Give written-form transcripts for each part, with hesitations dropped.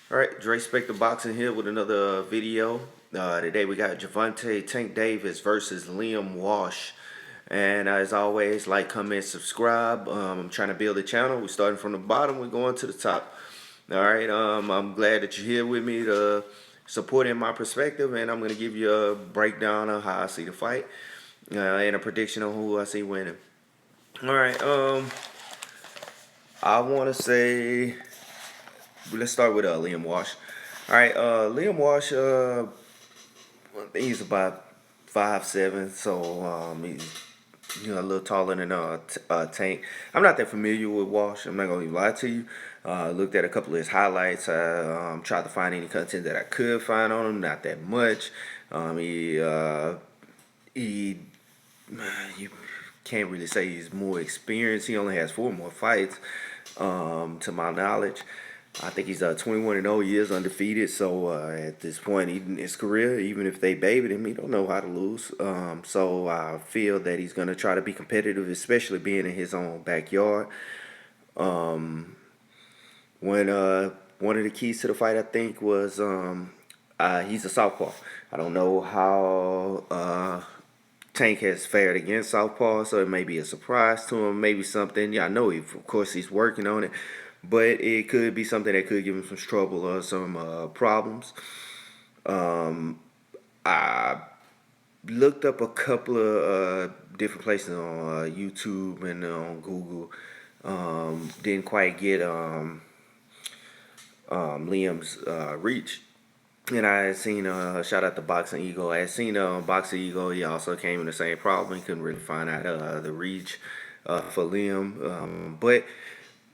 All right, Dre Spectre Boxing here with another video. Today we got Gervonta Tank Davis versus Liam Walsh. And as always, like, comment, subscribe. I'm trying to build a channel. We're starting from the bottom. We're going to the top. All right. I'm glad that you're here with me to support in my perspective, and I'm going to give you a breakdown of how I see the fight and a prediction on who I see winning. All right. I want to say let's start with Liam Walsh. All right, Liam Walsh. I think he's about 5'7", so he's a little taller than Tank. I'm not that familiar with Walsh. I'm not gonna lie to you. Looked at a couple of his highlights. I tried to find any content that I could find on him. Not that much. He you can't really say he's more experienced. He only has 4 more fights, to my knowledge. I think he's 21-0 years undefeated. So at this point in his career, even if they babied him, he don't know how to lose. So I feel that he's gonna try to be competitive, especially being in his own backyard. When one of the keys to the fight, I think, was he's a southpaw. I don't know how Tank has fared against southpaw, so it may be a surprise to him. Maybe something. Yeah, I know of course he's working on it, but it could be something that could give him some trouble or some problems. I looked up a couple of different places on YouTube and on Google. Didn't quite get Liam's reach. And I had seen shout out to Boxing Eagle. I had seen Boxing Eagle. He also came in the same problem. He couldn't really find out the reach for Liam. But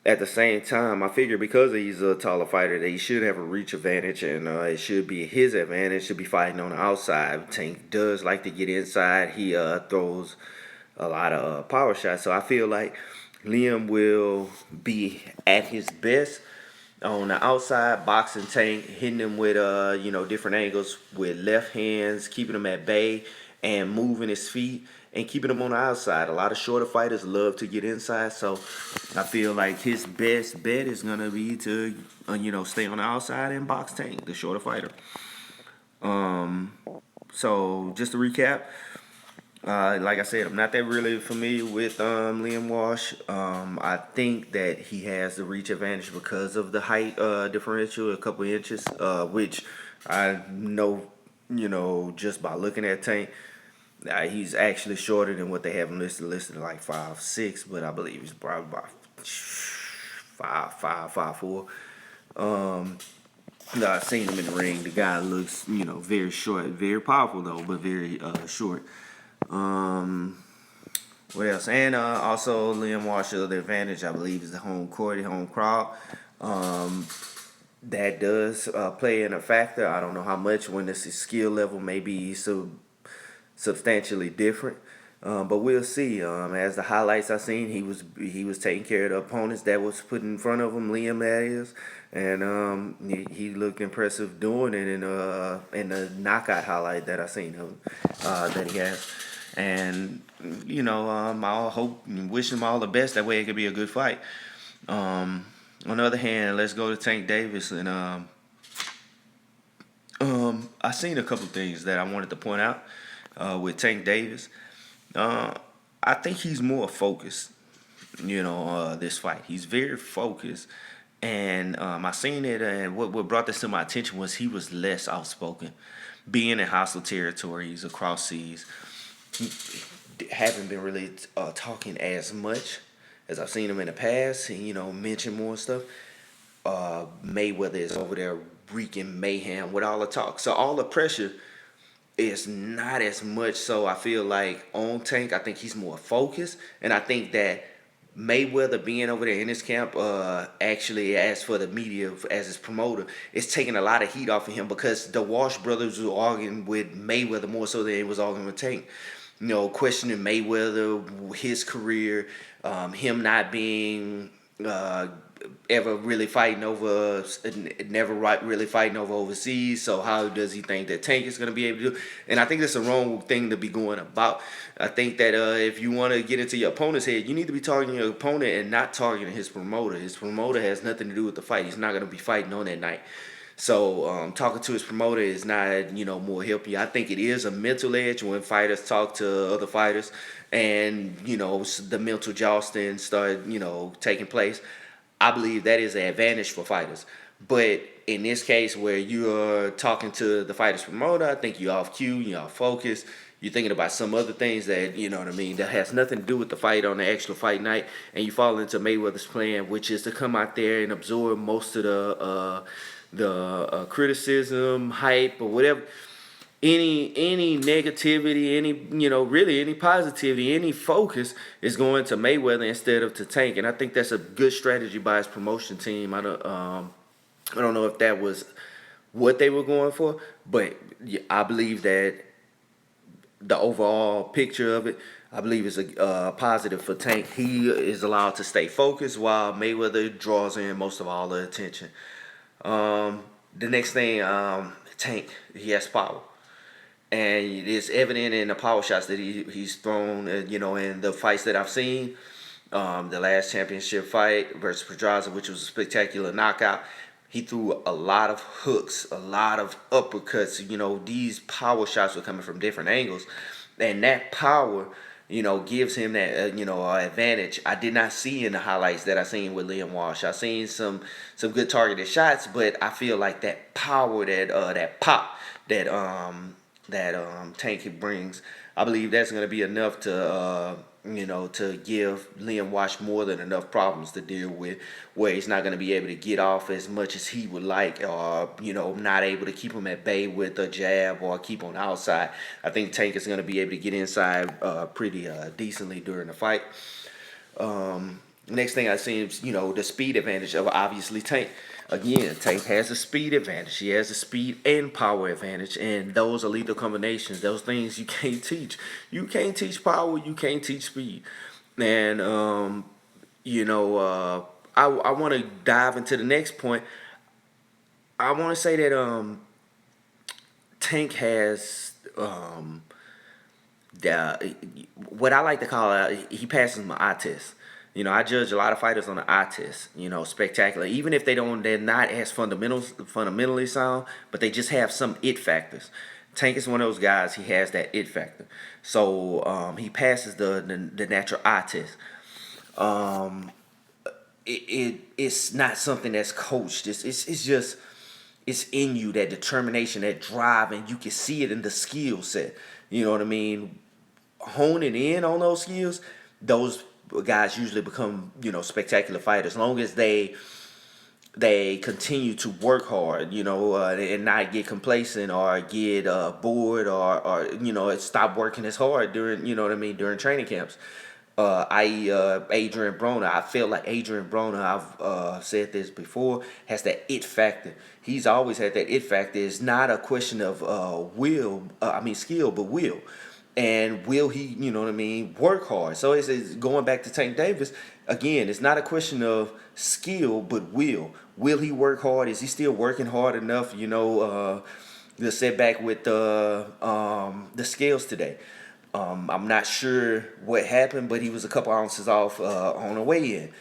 at the same time, I figure because he's a taller fighter, that he should have a reach advantage, and it should be his advantage to be fighting on the outside. Tank does like to get inside. He throws a lot of power shots. So I feel like Liam will be at his best on the outside, boxing Tank, hitting him with different angles with left hands, keeping him at bay and moving his feet and keeping him on the outside. A lot of shorter fighters love to get inside, so I feel like his best bet is gonna be to stay on the outside and box Tank, the shorter fighter. So just to recap, like I said, I'm not that really familiar with Liam Walsh. I think that he has the reach advantage because of the height differential, a couple inches, which I know, just by looking at Tank, he's actually shorter than what they have him listed like 5'6", but I believe he's probably about 5'5", 5'4". I've seen him in the ring. The guy looks, very short, very powerful though, but very short. What else? And also Liam Walsh, the advantage, I believe, is the home court, the home crowd. That does play in a factor. I don't know how much when this skill level may be so substantially different. But we'll see. As the highlights I seen, he was taking care of the opponents that was put in front of him. Liam, that is, and he looked impressive doing it in the knockout highlight that I seen him that he has. And I hope and wish him all the best. That way, it could be a good fight. On the other hand, let's go to Tank Davis, and I seen a couple things that I wanted to point out with Tank Davis. I think he's more focused. This fight, he's very focused, and I seen it. And what brought this to my attention was he was less outspoken, being in hostile territories across seas. He haven't been really talking as much as I've seen him in the past. He, mention more stuff. Mayweather is over there wreaking mayhem with all the talk. So all the pressure is not as much. So I feel like on Tank, I think he's more focused. And I think that Mayweather being over there in his camp, actually, as for the media, as his promoter, it's taking a lot of heat off of him because the Walsh brothers were arguing with Mayweather more so than it was arguing with Tank. Questioning Mayweather, his career, him not being ever really fighting over, never really fighting over overseas. So how does he think that Tank is going to be able to do? And I think that's the wrong thing to be going about. I think that if you want to get into your opponent's head, you need to be targeting your opponent and not targeting his promoter. His promoter has nothing to do with the fight. He's not going to be fighting on that night. So talking to his promoter is not, more helping you. I think it is a mental edge when fighters talk to other fighters, and the mental jostling start, taking place. I believe that is an advantage for fighters. But in this case, where you're talking to the fighter's promoter, I think you're off cue, you're off focus. You're thinking about some other things that, that has nothing to do with the fight on the actual fight night, and you fall into Mayweather's plan, which is to come out there and absorb most of the criticism, hype, or whatever, any negativity, any really any positivity, any focus is going to Mayweather instead of to Tank, and I think that's a good strategy by his promotion team. I don't know if that was what they were going for, but yeah, I believe that the overall picture of it, I believe, is a positive for Tank. He is allowed to stay focused while Mayweather draws in most of all the attention. The next thing, Tank, he has power. And it's evident in the power shots that he's thrown, in the fights that I've seen. The last championship fight versus Pedraza, which was a spectacular knockout. He threw a lot of hooks, a lot of uppercuts. These power shots were coming from different angles. And that power, gives him that, advantage. I did not see in the highlights that I seen with Liam Walsh. I seen some good targeted shots, but I feel like that power, that pop, that Tank brings, I believe that's going to be enough to give Liam Walsh more than enough problems to deal with, where he's not going to be able to get off as much as he would like, or not able to keep him at bay with a jab or keep on the outside. I think Tank is going to be able to get inside pretty decently during the fight. Next thing I see is, the speed advantage of obviously Tank. Again, Tank has a speed advantage. He has a speed and power advantage, and those are lethal combinations. Those things you can't teach. You can't teach power. You can't teach speed. And I want to dive into the next point. I want to say that Tank has what I like to call he passes my eye test. I judge a lot of fighters on the eye test. Spectacular. Even if they're not as fundamentally sound, but they just have some it factors. Tank is one of those guys. He has that it factor, so he passes the natural eye test. It's not something that's coached. It's just it's in you, that determination, that drive, and you can see it in the skill set. You know what I mean? Honing in on those skills, those guys usually become spectacular fighters, as long as they continue to work hard, and not get complacent or get bored, or stop working as hard during during training camps. I.e. Adrian Broner. I feel like Adrian Broner, I've said this before, has that it factor. He's always had that it factor. It's not a question of skill, but will. And will he, work hard? So it's going back to Tank Davis. Again, it's not a question of skill, but will. Will he work hard? Is he still working hard enough, the setback with the scales today? I'm not sure what happened, but he was a couple ounces off on the way in.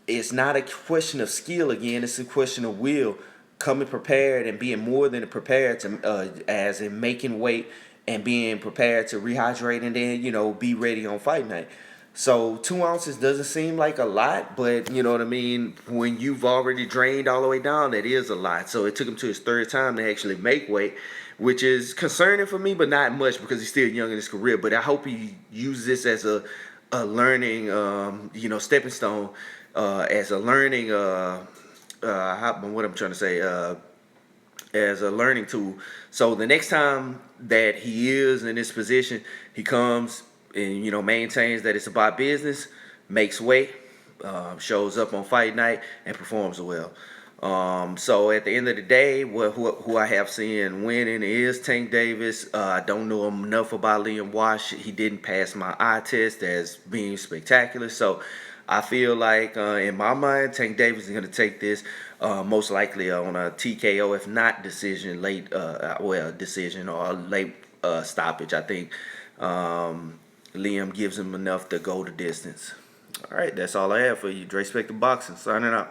It's not a question of skill again. It's a question of will, coming prepared and being more than prepared to, as in making weight and being prepared to rehydrate and then be ready on fight night. So 2 ounces doesn't seem like a lot, but you know what I mean. When you've already drained all the way down, that is a lot. So it took him to his third time to actually make weight, which is concerning for me, but not much because he's still young in his career. But I hope he uses this as a learning, stepping stone, as a learning, what I'm trying to say, as a learning tool. So the next time that he is in this position, he comes and maintains that it's about business, makes weight, shows up on fight night, and performs well. So at the end of the day, who I have seen winning is Tank Davis. I don't know enough about Liam Walsh. He didn't pass my eye test as being spectacular. So I feel like, in my mind, Tank Davis is going to take this most likely on a TKO, if not decision, decision or late stoppage. I think Liam gives him enough to go the distance. All right, that's all I have for you. Dre Spector Boxing, signing out.